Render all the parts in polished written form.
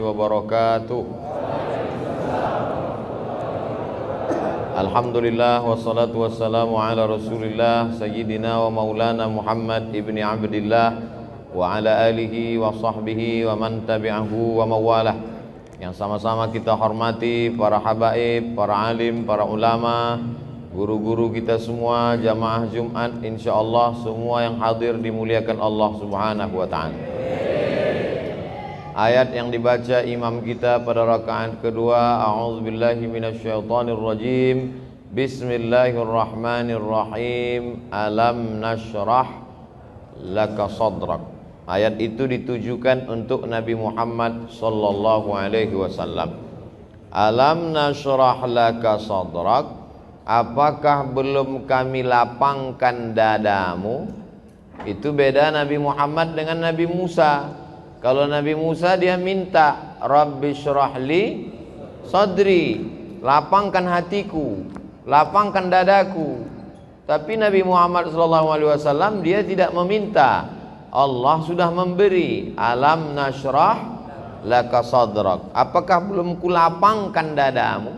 wabarakatuh. Alhamdulillah wassalatu wassalamu ala Rasulillah sayyidina wa maulana Muhammad ibni Abdillah wa ala alihi wa sahbihi wa man tabi'ahu wa mawalah. Yang sama-sama kita hormati para habaib, para alim, para ulama, guru-guru kita semua, jamaah Jumat, insyaallah semua yang hadir dimuliakan Allah Subhanahu wa taala. Ayat yang dibaca imam kita pada rakaat kedua, a'udzubillahi minasyaitonirrajim. Bismillahirrahmanirrahim. Alam nashrah laka sadrak. Ayat itu ditujukan untuk Nabi Muhammad sallallahu alaihi wasallam. Alam nashrah laka sadrak. Apakah belum kami lapangkan dadamu? Itu beda Nabi Muhammad dengan Nabi Musa. Kalau Nabi Musa dia minta Rabbi syrahli sadri, lapangkan hatiku, lapangkan dadaku. Tapi Nabi Muhammad SAW dia tidak meminta, Allah sudah memberi. Alam nashrah laka sadrak. Apakah belum kulapangkan dadamu?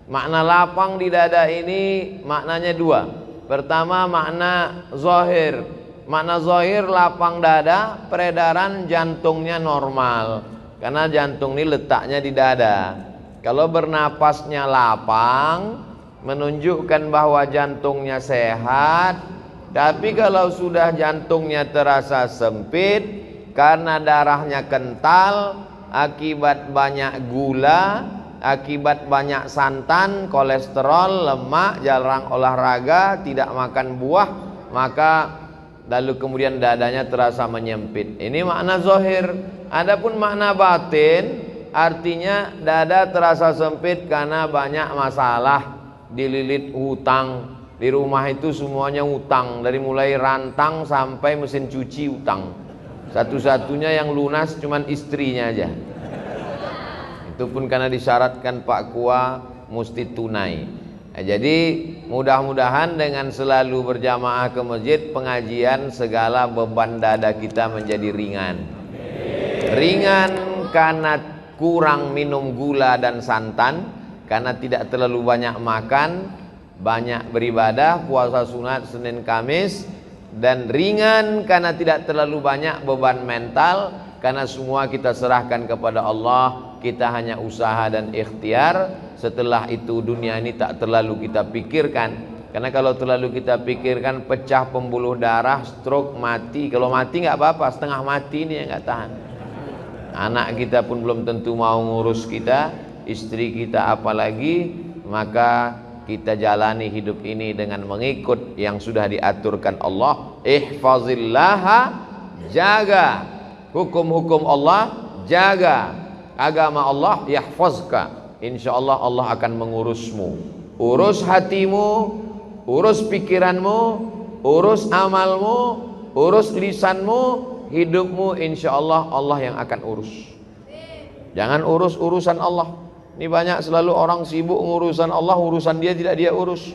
Makna lapang di dada ini maknanya dua. Pertama makna zahir. Makna zahir lapang dada, peredaran jantungnya normal. Karena jantung ini letaknya di dada. Kalau bernapasnya lapang, menunjukkan bahwa jantungnya sehat. Tapi kalau sudah jantungnya terasa sempit, karena darahnya kental, akibat banyak gula, akibat banyak santan, kolesterol, lemak, jarang olahraga, tidak makan buah, maka lalu kemudian dadanya terasa menyempit. Ini makna zahir. Adapun makna batin, artinya dada terasa sempit karena banyak masalah, dililit hutang. Di rumah itu semuanya hutang, dari mulai rantang sampai mesin cuci hutang. Satu-satunya yang lunas cuman istrinya aja. Itu pun karena disyaratkan Pak Kua mesti tunai. Jadi mudah-mudahan dengan selalu berjamaah ke masjid, pengajian, segala beban dada kita menjadi ringan. Ringan karena kurang minum gula dan santan, karena tidak terlalu banyak makan, banyak beribadah, puasa sunat Senin Kamis, dan ringan karena tidak terlalu banyak beban mental, karena semua kita serahkan kepada Allah. Kita hanya usaha dan ikhtiar. Setelah itu dunia ini tak terlalu kita pikirkan. Karena kalau terlalu kita pikirkan, pecah pembuluh darah, stroke, mati. Kalau mati nggak apa-apa, setengah mati ini yang nggak tahan. Anak kita pun belum tentu mau ngurus kita, istri kita apalagi. Maka kita jalani hidup ini dengan mengikut yang sudah diaturkan Allah. Ihfazillaha, jaga hukum-hukum Allah, jaga agama Allah, yahfazka. Insyaallah Allah akan mengurusmu. Urus hatimu, urus pikiranmu, urus amalmu, urus lisanmu, hidupmu, insyaallah Allah yang akan urus. Jangan urus urusan Allah. Ini banyak selalu orang sibuk ngurusan Allah, urusan dia tidak dia urus.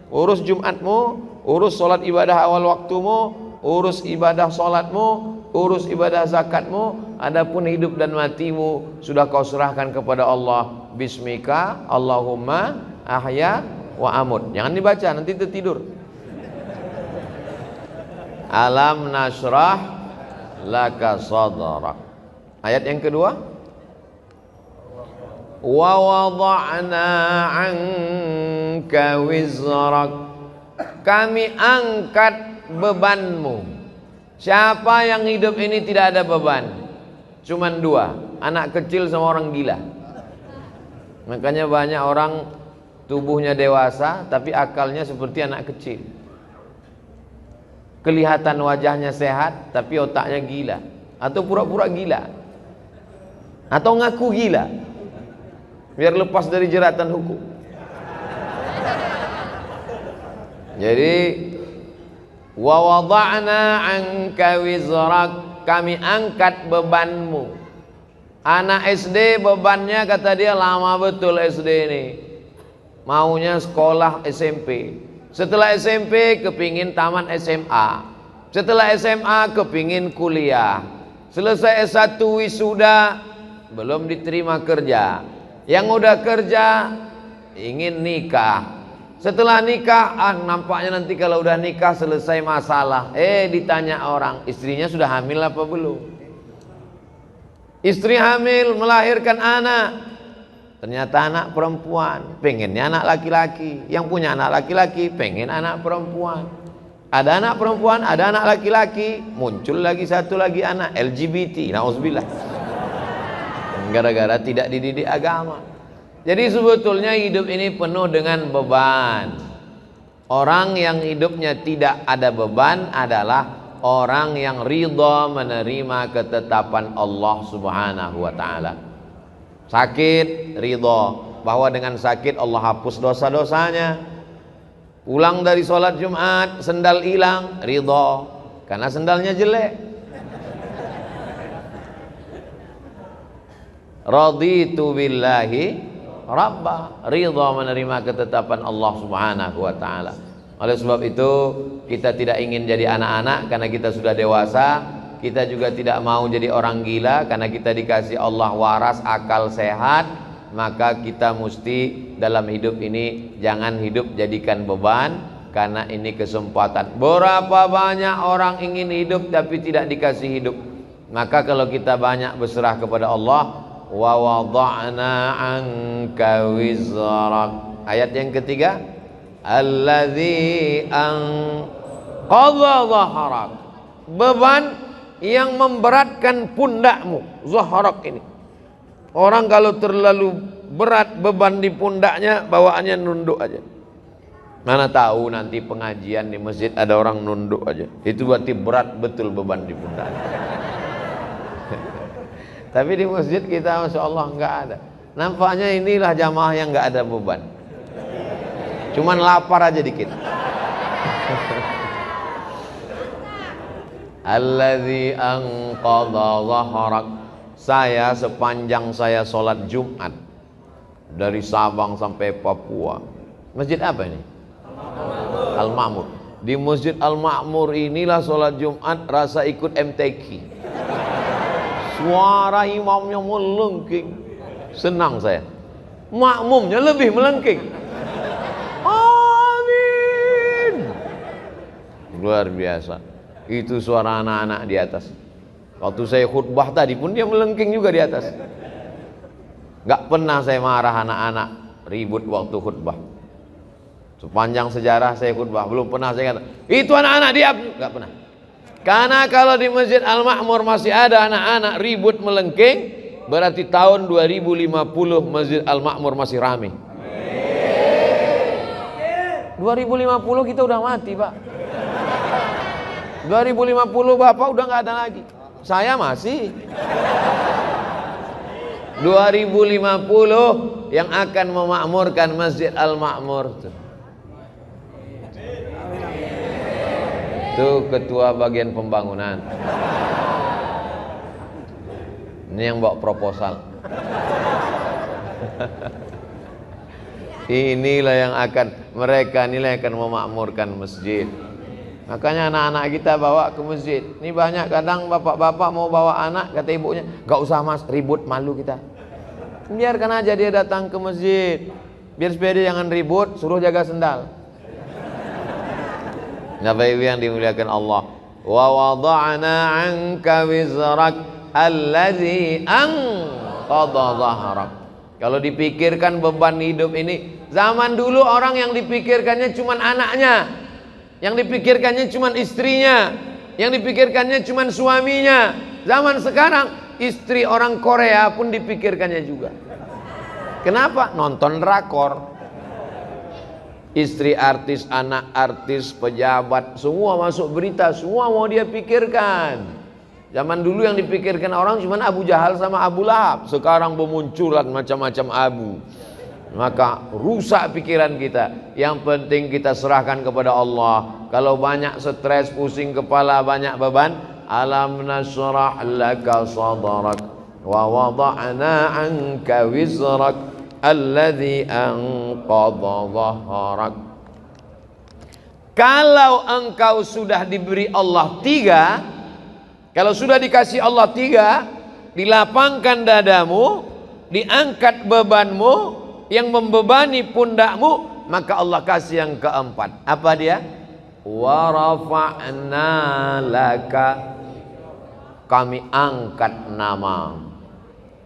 Urus Jumatmu, urus solat ibadah awal waktumu, urus ibadah solatmu, urus ibadah zakatmu. Adapun hidup dan matimu sudah kau serahkan kepada Allah. Bismika Allahumma ahya wa amut. Jangan dibaca, nanti tertidur. Alam nashrah laka sadrak. Ayat yang kedua, wa wada'na anka wizrak. Kami angkat bebanmu. Siapa yang hidup ini tidak ada beban? Cuman dua, anak kecil sama orang gila. Makanya banyak orang tubuhnya dewasa tapi akalnya seperti anak kecil. Kelihatan wajahnya sehat tapi otaknya gila, atau pura-pura gila, atau ngaku gila biar lepas dari jeratan hukum. Jadi wa wada'na anka wizrak, kami angkat bebanmu. Anak SD bebannya kata dia lama betul SD ini, maunya sekolah SMP. Setelah SMP kepingin tamat SMA. Setelah SMA kepingin kuliah. Selesai S1 wisuda, belum diterima kerja. Yang udah kerja ingin nikah. Setelah nikah, nampaknya nanti kalau udah nikah selesai masalah. Ditanya orang, istrinya sudah hamil apa belum? Istri hamil melahirkan anak, ternyata anak perempuan. Pengennya anak laki-laki. Yang punya anak laki-laki pengen anak perempuan. Ada anak perempuan, ada anak laki-laki, muncul lagi satu lagi anak LGBT. Nauzubillah. Gara-gara tidak dididik agama. Jadi sebetulnya hidup ini penuh dengan beban. Orang yang hidupnya tidak ada beban adalah orang yang ridha menerima ketetapan Allah Subhanahu wa taala. Sakit, ridha bahwa dengan sakit Allah hapus dosa-dosanya. Pulang dari sholat Jumat, sendal hilang, ridha karena sendalnya jelek. Raditu billahi Rabba, ridha menerima ketetapan Allah Subhanahu wa taala. Oleh sebab itu kita tidak ingin jadi anak-anak karena kita sudah dewasa. Kita juga tidak mau jadi orang gila karena kita dikasih Allah waras, akal sehat. Maka kita mesti dalam hidup ini jangan hidup jadikan beban, karena ini kesempatan. Berapa banyak orang ingin hidup tapi tidak dikasih hidup. Maka kalau kita banyak berserah kepada Allah, wa wada'na anka wizrak. Ayat yang ketiga, alladzi anqadha dhahrak, beban yang memberatkan pundakmu. Zahrak ini, orang kalau terlalu berat beban di pundaknya, bawaannya nunduk aja. Mana tahu nanti pengajian di masjid ada orang nunduk aja, itu berarti berat betul beban di pundaknya. Tapi di masjid kita Masya Allah nggak ada. Nampaknya inilah jamaah yang nggak ada beban, cuman lapar aja dikit. Alladzi anqadha dhahrak. Saya sepanjang saya sholat Jumat dari Sabang sampai Papua. Masjid apa ini? Al-Ma'mur. Di Masjid Al-Ma'mur inilah sholat Jumat rasa ikut MTQ. Suara imamnya melengking, senang saya. Makmumnya lebih melengking. Amin. Luar biasa. Itu suara anak-anak di atas. Waktu saya khutbah tadi pun dia melengking juga di atas. Gak pernah saya marah anak-anak ribut waktu khutbah. Sepanjang sejarah saya khutbah belum pernah saya kata itu anak-anak diam, gak pernah. Karena kalau di Masjid Al-Ma'mur masih ada anak-anak ribut melengking, berarti tahun 2050 Masjid Al-Ma'mur masih ramai. 2050 kita udah mati, Pak. 2050 Bapak udah nggak ada lagi. Saya masih. 2050 yang akan memakmurkan Masjid Al-Ma'mur. Itu ketua bagian pembangunan. Ini yang bawa proposal. Inilah yang akan, mereka inilah yang akan memakmurkan masjid. Makanya anak-anak kita bawa ke masjid. Ini banyak kadang bapak-bapak mau bawa anak, kata ibunya, gak usah mas, ribut, malu kita. Biarkan aja dia datang ke masjid. Biar supaya dia jangan ribut, suruh jaga sendal. Bapak Ibu yang dimuliakan Allah. Wa wada'na 'anka wizrak alladzi anqadha dhahrak. Kalau dipikirkan beban hidup ini, zaman dulu orang yang dipikirkannya cuman anaknya, yang dipikirkannya cuman istrinya, yang dipikirkannya cuman suaminya. Zaman sekarang istri orang Korea pun dipikirkannya juga. Kenapa? Nonton drakor. Istri artis, anak artis, pejabat, semua masuk berita, semua mau dia pikirkan. Zaman dulu yang dipikirkan orang cuma Abu Jahal sama Abu Lahab. Sekarang bermunculan macam-macam Abu. Maka rusak pikiran kita. Yang penting kita serahkan kepada Allah. Kalau banyak stres, pusing kepala, banyak beban, alam nasrah laka sadrak wa wada'na anka wizrak alladzi anqadha dhahrak. Kalau engkau sudah diberi Allah tiga, kalau sudah dikasih Allah tiga, dilapangkan dadamu, diangkat bebanmu yang membebani pundakmu, maka Allah kasih yang keempat. Apa dia? Wa rafa'na laka, kami angkat nama.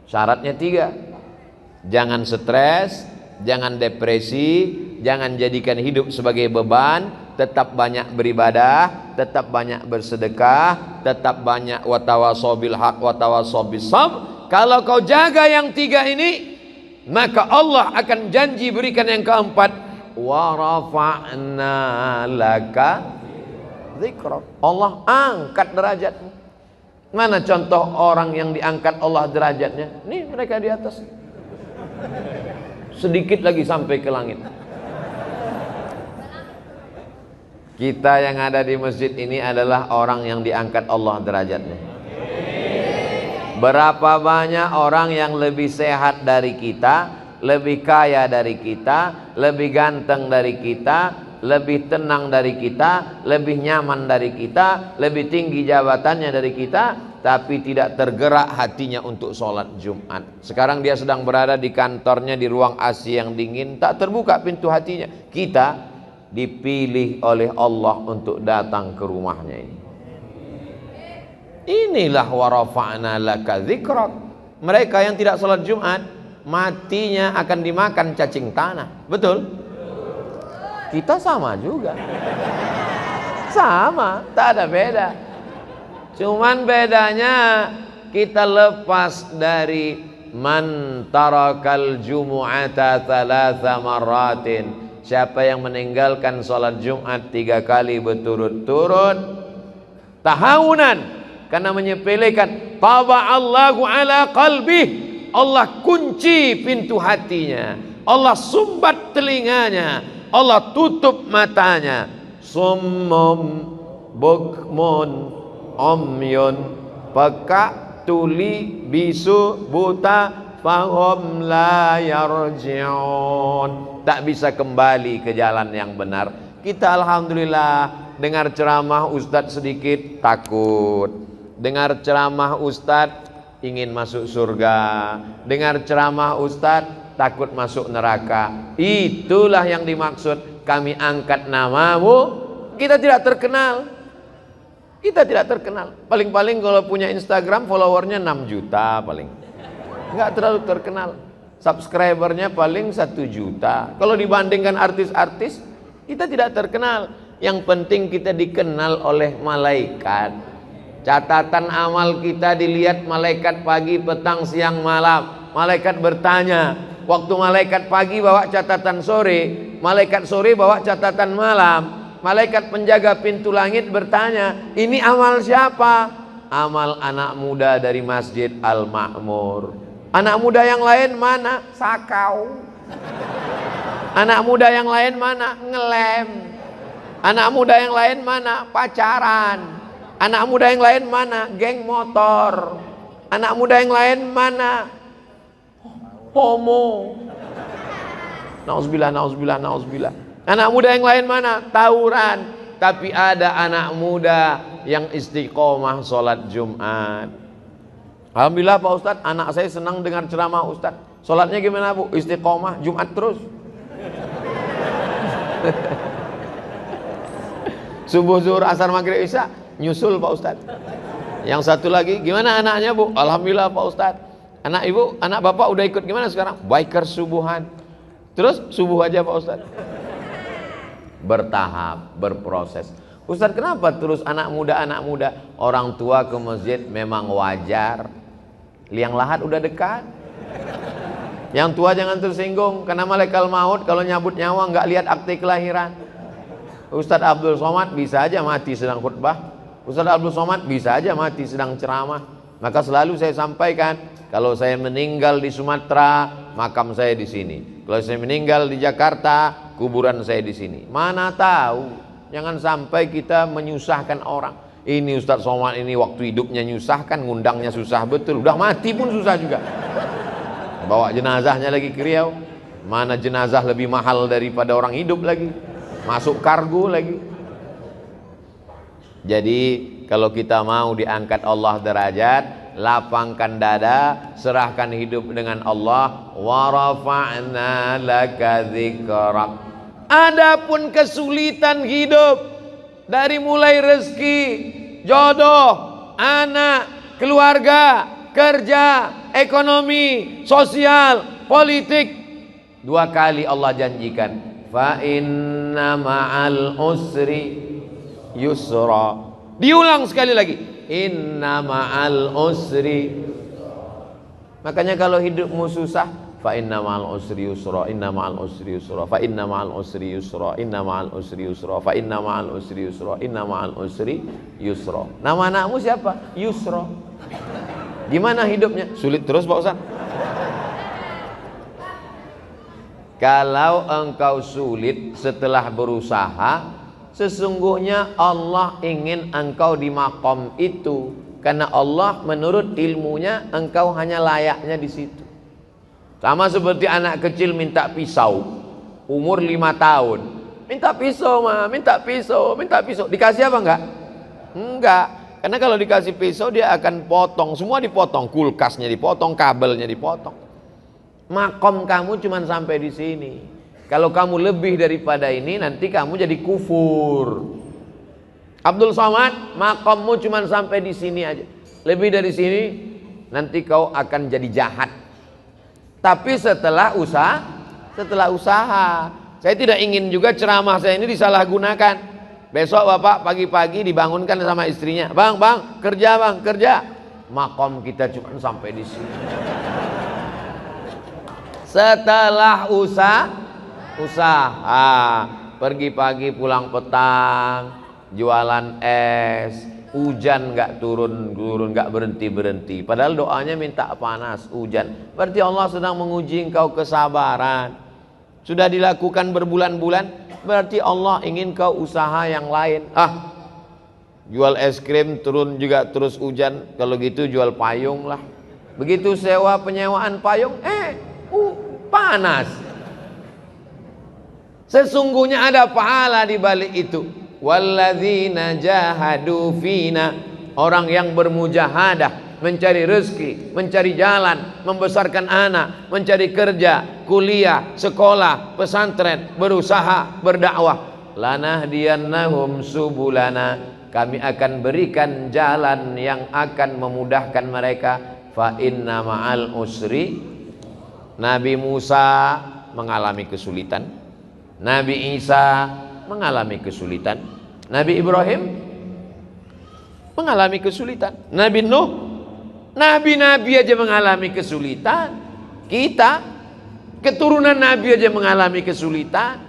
Syaratnya 3. Jangan stres, jangan depresi, jangan jadikan hidup sebagai beban, tetap banyak beribadah, tetap banyak bersedekah, tetap banyak watawasaw bil haq watawasaw bis sabr. Kalau kau jaga yang 3 ini, maka Allah akan janji berikan yang keempat. Wa rafa'na laka dzikrak. Allah angkat derajatmu. Mana contoh orang yang diangkat Allah derajatnya? Nih mereka di atas. Sedikit lagi sampai ke langit. Kita yang ada di masjid ini adalah orang yang diangkat Allah derajatnya. Berapa banyak orang yang lebih sehat dari kita, lebih kaya dari kita, lebih ganteng dari kita, lebih tenang dari kita, lebih nyaman dari kita, lebih tinggi jabatannya dari kita, tapi tidak tergerak hatinya untuk sholat Jumat. Sekarang dia sedang berada di kantornya di ruang AC yang dingin, tak terbuka pintu hatinya. Kita dipilih oleh Allah untuk datang ke rumahnya ini. Inilah wa rafa'na laka dzikrak. Mereka yang tidak sholat Jumat, matinya akan dimakan cacing tanah. Betul? Kita sama juga. Sama, tak ada beda. Cuman bedanya kita lepas dari man tarakal jumu'ata thalatha marratin. Siapa yang meninggalkan sholat Jumat 3 kali berturut-turut tahawunan, karena menyepelekan, taba'allahu ala qalbih, Allah kunci pintu hatinya, Allah sumbat telinganya, Allah tutup matanya. Summum bukmun umyun, peka, tuli, bisu, buta, fahum la yarji'un, tak bisa kembali ke jalan yang benar. Kita alhamdulillah dengar ceramah ustadz sedikit takut, dengar ceramah ustadz ingin masuk surga, dengar ceramah ustadz takut masuk neraka. Itulah yang dimaksud kami angkat namamu. Kita tidak terkenal, kita tidak terkenal. Paling-paling kalau punya Instagram followernya 6 juta paling, nggak terlalu terkenal. Subscribernya paling 1 juta. Kalau dibandingkan artis-artis, kita tidak terkenal. Yang penting kita dikenal oleh malaikat. Catatan amal kita dilihat malaikat pagi, petang, siang, malam. Malaikat bertanya, waktu malaikat pagi bawa catatan sore, malaikat sore bawa catatan malam. Malaikat penjaga pintu langit bertanya, ini amal siapa? Amal anak muda dari Masjid Al-Ma'mur. Anak muda yang lain mana? Sakau. Anak muda yang lain mana? Ngelem. Anak muda yang lain mana? Pacaran. Anak muda yang lain mana? Geng motor. Anak muda yang lain mana? Homo. Nauzubillah, nauzubillah, nauzubillah. Anak muda yang lain mana? Tawuran. Tapi ada anak muda yang istiqomah sholat Jumat. Alhamdulillah Pak Ustadz, anak saya senang dengar ceramah Ustadz. Sholatnya gimana Bu? Istiqomah, Jumat terus. Subuh, zuhur, asar, maghrib, isya nyusul Pak Ustadz. Yang satu lagi, gimana anaknya Bu? Alhamdulillah Pak Ustadz. Anak ibu, anak bapak udah ikut gimana sekarang? Biker subuhan. Terus subuh aja Pak Ustadz. Bertahap, berproses. Ustadz, kenapa terus anak muda? Orang tua ke masjid memang wajar. Liang lahat udah dekat. Yang tua jangan tersinggung, karena malaikat maut kalau nyabut nyawa nggak lihat akte kelahiran. Ustadz Abdul Somad bisa aja mati sedang khutbah. Ustadz Abdul Somad bisa aja mati sedang ceramah. Maka selalu saya sampaikan, kalau saya meninggal di Sumatera, makam saya di sini. Kalau saya meninggal di Jakarta, kuburan saya di sini. Mana tahu, jangan sampai kita menyusahkan orang. Ini Ustadz Somad ini waktu hidupnya nyusahkan, ngundangnya susah betul. Udah mati pun susah juga. Bawa jenazahnya lagi ke Riau. Mana jenazah lebih mahal daripada orang hidup lagi. Masuk kargo lagi. Jadi kalau kita mau diangkat Allah derajat, lapangkan dada, serahkan hidup dengan Allah. Wa rafa'na laka dzikrak. Adapun kesulitan hidup, dari mulai rezeki, jodoh, anak, keluarga, kerja, ekonomi, sosial, politik, 2 kali Allah janjikan, fa inna ma'al usri yusra. Diulang sekali lagi, inna ma'al usri. Makanya kalau hidupmu susah, fa inna ma'al usri yusra, inna ma'al usri yusra, fa inna ma'al usri yusra, inna ma'al usri yusra, fa inna ma'al usri yusra, inna ma'al usri yusra. Nama anakmu siapa? Yusra. Gimana hidupnya? Sulit terus Pak Ustaz. Kalau engkau sulit setelah berusaha, sesungguhnya Allah ingin engkau di makom itu, karena Allah menurut ilmunya engkau hanya layaknya di situ. Sama seperti anak kecil minta pisau, umur 5 tahun, minta pisau ma, minta pisau, minta pisau. Dikasih apa enggak? Enggak. Karena kalau dikasih pisau dia akan potong, semua dipotong, kulkasnya dipotong, kabelnya dipotong. Makom kamu cuma sampai di sini. Kalau kamu lebih daripada ini, nanti kamu jadi kufur. Abdul Somad, makommu cuma sampai di sini aja. Lebih dari sini, nanti kau akan jadi jahat. Tapi setelah usaha, saya tidak ingin juga ceramah saya ini disalahgunakan. Besok bapak pagi-pagi dibangunkan sama istrinya, bang, kerja bang, kerja. Makom kita cuma sampai di sini. Setelah usaha, pergi pagi pulang petang, jualan es, hujan nggak turun nggak berhenti. Padahal doanya minta panas, hujan. Berarti Allah sedang menguji engkau kesabaran. Sudah dilakukan berbulan-bulan, berarti Allah ingin kau usaha yang lain. Jual es krim turun juga terus hujan, kalau gitu jual payung lah. Begitu sewa penyewaan payung, panas. Sesungguhnya ada pahala di balik itu. Walladzina jahadu fina, orang yang bermujahadah, mencari rezeki, mencari jalan, membesarkan anak, mencari kerja, kuliah, sekolah, pesantren, berusaha, berdakwah. Lanahdiyannahum subulana, kami akan berikan jalan yang akan memudahkan mereka. Fa inna ma'al usri. Nabi Musa mengalami kesulitan, Nabi Isa mengalami kesulitan, Nabi Ibrahim mengalami kesulitan, Nabi Nuh, nabi-nabi aja mengalami kesulitan. Kita keturunan nabi aja mengalami kesulitan.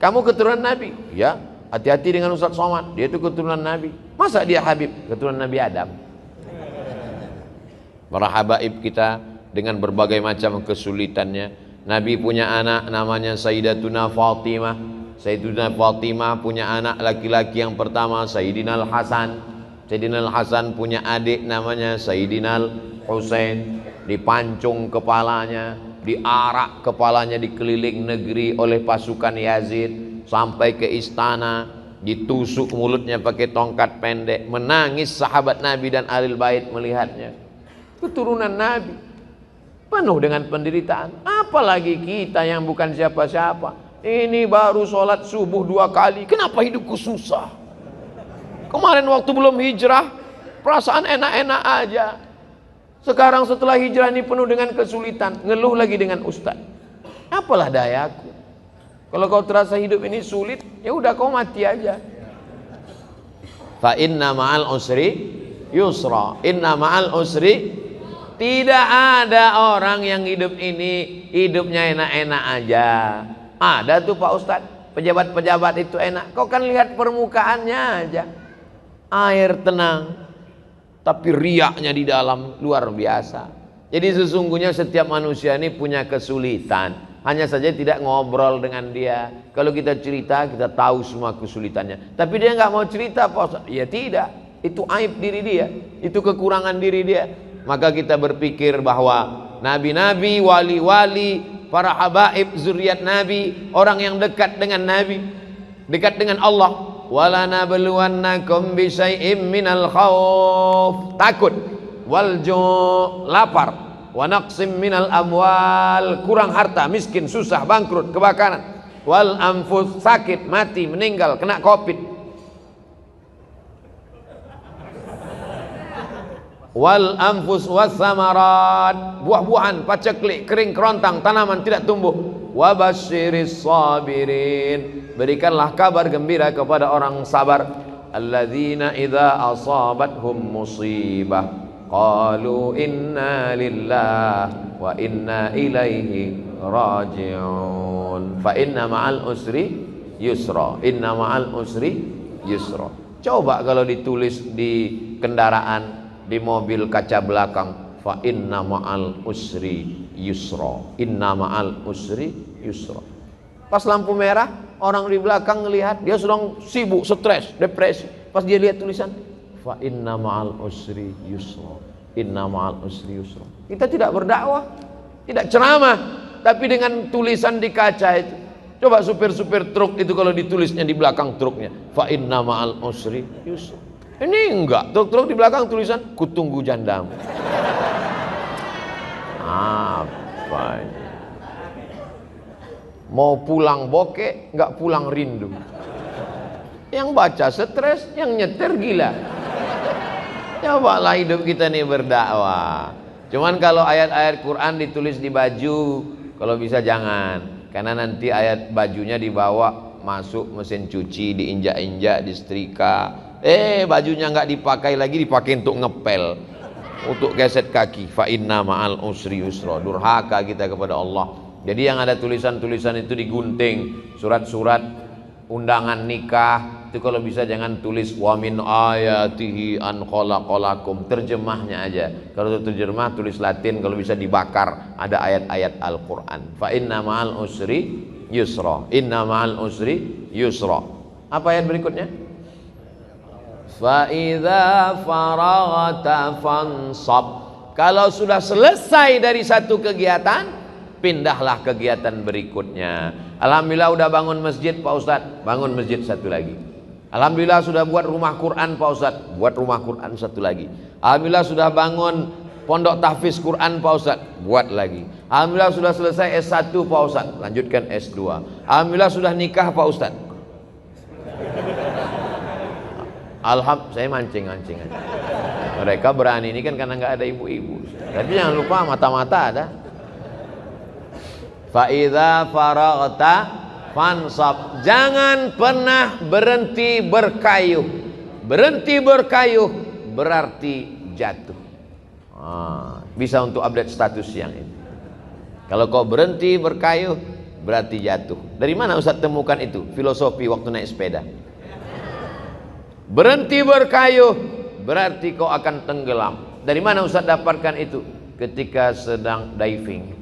Kamu keturunan nabi? Ya, hati-hati dengan Ustaz Somad, dia itu keturunan nabi. Masa dia Habib? Keturunan Nabi Adam. Para habaib kita dengan berbagai macam kesulitannya. Nabi punya anak namanya Sayyidatuna Fatimah. Sayyidatuna Fatimah punya anak laki-laki yang pertama Sayyidina Al-Hasan. Sayyidina Al-Hasan punya adik namanya Sayyidina Al-Husain. Dipancung kepalanya, diarak kepalanya di keliling negeri oleh pasukan Yazid sampai ke istana, ditusuk mulutnya pakai tongkat pendek. Menangis sahabat Nabi dan Ahlul Bait melihatnya. Keturunan Nabi penuh dengan penderitaan. Apalagi kita yang bukan siapa-siapa. Ini baru sholat subuh 2 kali, kenapa hidupku susah? Kemarin waktu belum hijrah perasaan enak-enak aja. Sekarang setelah hijrah ini penuh dengan kesulitan, ngeluh lagi dengan ustaz. Apalah dayaku. Kalau kau terasa hidup ini sulit, ya udah kau mati aja. Fa inna ma'al usri yusra. Inna ma'al usri. Tidak ada orang yang hidup ini hidupnya enak-enak aja. Ada tuh Pak Ustadz, pejabat-pejabat itu enak. Kau kan lihat permukaannya aja, air tenang, tapi riaknya di dalam luar biasa. Jadi sesungguhnya setiap manusia ini punya kesulitan, hanya saja tidak ngobrol dengan dia. Kalau kita cerita, kita tahu semua kesulitannya. Tapi dia nggak mau cerita Pak Ustadz. Ya tidak, itu aib diri dia, itu kekurangan diri dia. Maka kita berpikir bahwa nabi-nabi, wali-wali, para habaib, zuriat nabi, orang yang dekat dengan nabi, dekat dengan Allah. Wala nabluwannakum bisyai'im minal khauf. Takut. Waljo, lapar. Wa naqsim minal amwal, kurang harta, miskin, susah, bangkrut, kebakaran. Wal anfus, sakit, mati, meninggal, kena covid. Wal anfus was samarat, buah-buahan, paceklik, kering kerontang, tanaman tidak tumbuh. Wa basyiris sabirin, berikanlah kabar gembira kepada orang sabar. Alladzina idza asabathum musibah qalu inna lillahi wa inna ilaihi raji'un. Fa inna ma'al usri yusra, inna ma'al usri yusra. Coba kalau ditulis di kendaraan, di mobil kaca belakang, fa inna ma'al usri yusra, inna ma'al usri yusra. Pas lampu merah, orang di belakang ngelihat, dia sedang sibuk, stres, depresi. Pas dia lihat tulisan, fa inna ma'al usri yusra, inna ma'al usri yusra. Kita tidak berdakwah, tidak ceramah, tapi dengan tulisan di kaca itu. Coba supir-supir truk itu kalau ditulisnya di belakang truknya, fa inna ma'al usri yusra. Ini enggak, truk-truk di belakang tulisan kutunggu jandamu. Apa ini? Mau pulang bokeh, enggak pulang rindu. Yang baca stres, yang nyetir gila. Cobalah hidup kita nih berdakwah. Cuman kalau ayat-ayat Quran ditulis di baju, kalau bisa jangan. Karena nanti ayat bajunya dibawa masuk mesin cuci, diinjak-injak, disetrika. Bajunya nggak dipakai lagi, dipakai untuk ngepel, untuk geset kaki. Fa inna ma'al usri yusra. Durhaka kita kepada Allah. Jadi yang ada tulisan-tulisan itu digunting, surat-surat undangan nikah itu kalau bisa jangan tulis wa min ayatihi an khalaqalakum, terjemahnya aja. Kalau terjemah tulis Latin, kalau bisa dibakar, ada ayat-ayat Al-Qur'an. Fa inna ma'al usri yusra, inna ma'al usri yusra. Apa ayat berikutnya? Fa idza faraghta fansab. Kalau sudah selesai dari satu kegiatan, pindahlah kegiatan berikutnya. Alhamdulillah udah bangun masjid Pak Ustadz, bangun masjid satu lagi. Alhamdulillah sudah buat rumah Quran Pak Ustadz, buat rumah Quran satu lagi. Alhamdulillah sudah bangun pondok tahfiz Quran Pak Ustadz, buat lagi. Alhamdulillah sudah selesai S1 Pak Ustadz, lanjutkan S2. Alhamdulillah sudah nikah Pak Ustadz. Saya mancing. Mereka berani ini kan karena nggak ada ibu-ibu. Tapi jangan lupa mata-mata ada. Fa idza faraghta fansab. Jangan pernah berhenti berkayuh. Berhenti berkayuh berarti jatuh. Bisa untuk update status yang ini. Kalau kau berhenti berkayuh berarti jatuh. Dari mana Ustaz temukan itu? Filosofi waktu naik sepeda. Berhenti berkayuh berarti kau akan tenggelam. Dari mana Ustaz dapatkan itu? Ketika sedang diving,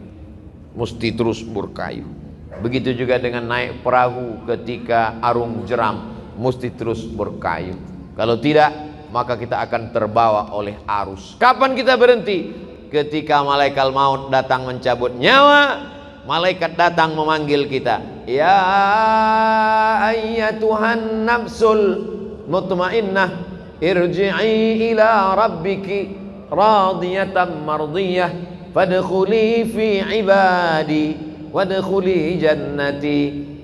mesti terus berkayuh. Begitu juga dengan naik perahu ketika arung jeram, mesti terus berkayuh. Kalau tidak, maka kita akan terbawa oleh arus. Kapan kita berhenti? Ketika malaikat maut datang mencabut nyawa, malaikat datang memanggil kita, ya ayyatuhan nafsul mutmainnah irji'i ila rabbiki radiyatan mardiyah fadkhuli fi ibadi wadkhuli jannati.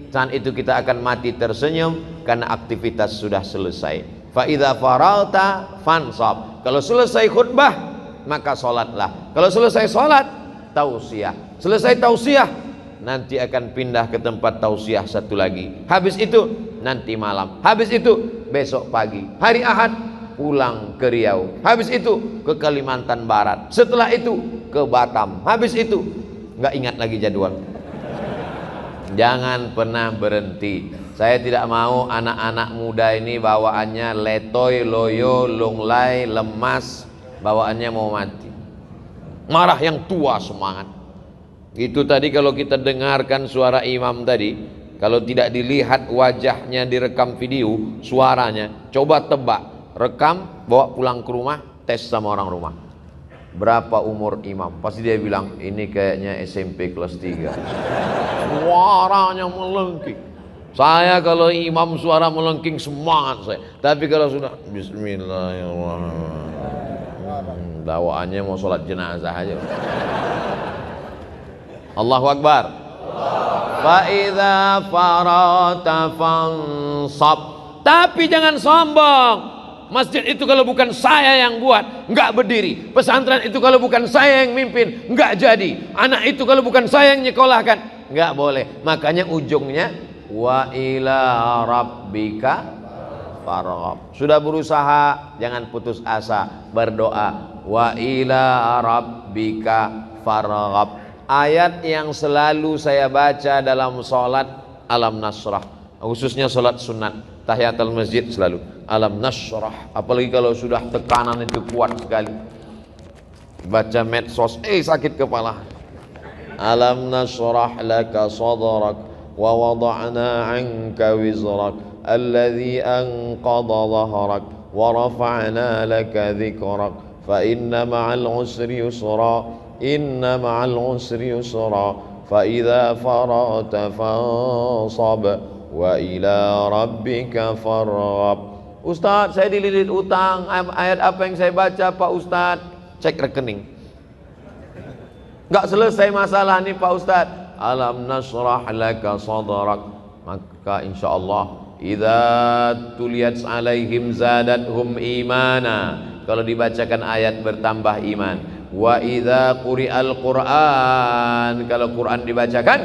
Saat itu kita akan mati tersenyum karena aktivitas sudah selesai. Fa idza faragta fansab. Kalau selesai khutbah maka salatlah. Kalau selesai salat tausiah. Selesai tausiah nanti akan pindah ke tempat tausiah satu lagi. Habis itu nanti malam. Habis itu besok pagi. Hari Ahad pulang ke Riau. Habis itu ke Kalimantan Barat. Setelah itu ke Batam. Habis itu nggak ingat lagi jadwal. Jangan pernah berhenti. Saya tidak mau anak-anak muda ini bawaannya letoy, loyo, lunglai, lemas, bawaannya mau mati. Marah yang tua semangat. Itu tadi kalau kita dengarkan suara imam tadi, kalau tidak dilihat wajahnya direkam video, suaranya, coba tebak, rekam, bawa pulang ke rumah, tes sama orang rumah. Berapa umur imam? Pasti dia bilang, ini kayaknya SMP kelas 3. Suaranya melengking. Saya kalau imam suara melengking semangat saya. Tapi kalau sudah Bismillahirrahmanirrahim, Bawaannya mau sholat jenazah aja. Allahu Akbar. Fa idza farata fansab. Tapi jangan sombong. Masjid itu kalau bukan saya yang buat, enggak berdiri. Pesantren itu kalau bukan saya yang mimpin, enggak jadi. Anak itu kalau bukan saya yang nyekolahkan, enggak boleh. Makanya ujungnya wa ila rabbika farghab. Sudah berusaha, jangan putus asa, berdoa. Wa ila rabbika farghab. Ayat yang selalu saya baca dalam sholat Alam Nasrah, khususnya sholat sunat tahiyatul masjid selalu Alam Nasrah. Apalagi kalau sudah tekanan itu kuat sekali, baca medsos sakit kepala. Alam nasrah laka sadrak wa wada'na anka wizrak alladhi anqadha dhahrak wa rafa'na laka dhikrak fa inna ma'al usri yusra inna ma'al usri yusra fa idza farata fansab wa ila rabbika farghab. Ustaz, saya dililit utang. Ayat apa yang saya baca Pak Ustaz? Cek rekening. Enggak selesai masalah nih Pak Ustaz. Alam nasrah laka sadrak. Maka insyaallah idza tuliyat alaihim zadathum imana. Kalau dibacakan ayat bertambah iman. Wa idza quri'al Qur'an, kalau Quran dibacakan,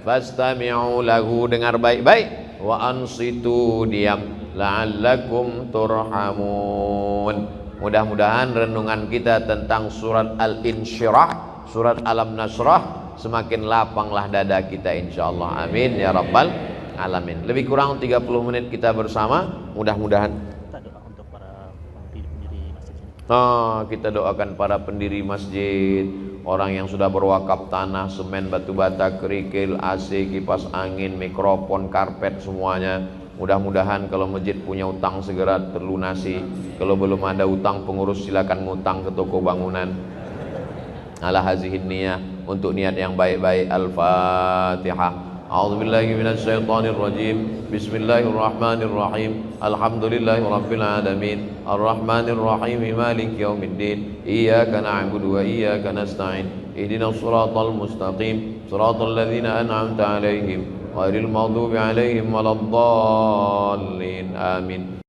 fastami'u lahu, dengar baik-baik, wa ansitu, diam, la'allakum turhamun. Mudah-mudahan renungan kita tentang surat Al-Insyirah, surat Alam Nasrah, semakin lapanglah dada kita insyaallah. Amin ya rabbal alamin. Lebih kurang 30 menit kita bersama, mudah-mudahan. Kita doakan para pendiri masjid, orang yang sudah berwakaf tanah, semen, batu bata, kerikil, AC, kipas angin, mikrofon, karpet, semuanya. Mudah-mudahan kalau masjid punya utang segera terlunasi. Kalau belum ada utang, pengurus silakan ngutang ke toko bangunan. Ala hazihin niyah, untuk niat yang baik-baik. Al-Fatihah. A'udzubillahi minasyaitonirrajim. Bismillahirrahmanirrahim. Alhamdulillahirabbil alamin. Arrahmanirrahim. Maliki yaumiddin. Iyyaka na'budu wa iyyaka nasta'in. Ihdinas siratal mustaqim. Siratal ladzina an'amta 'alaihim ghairil maghdubi 'alaihim waladdallin. Amin.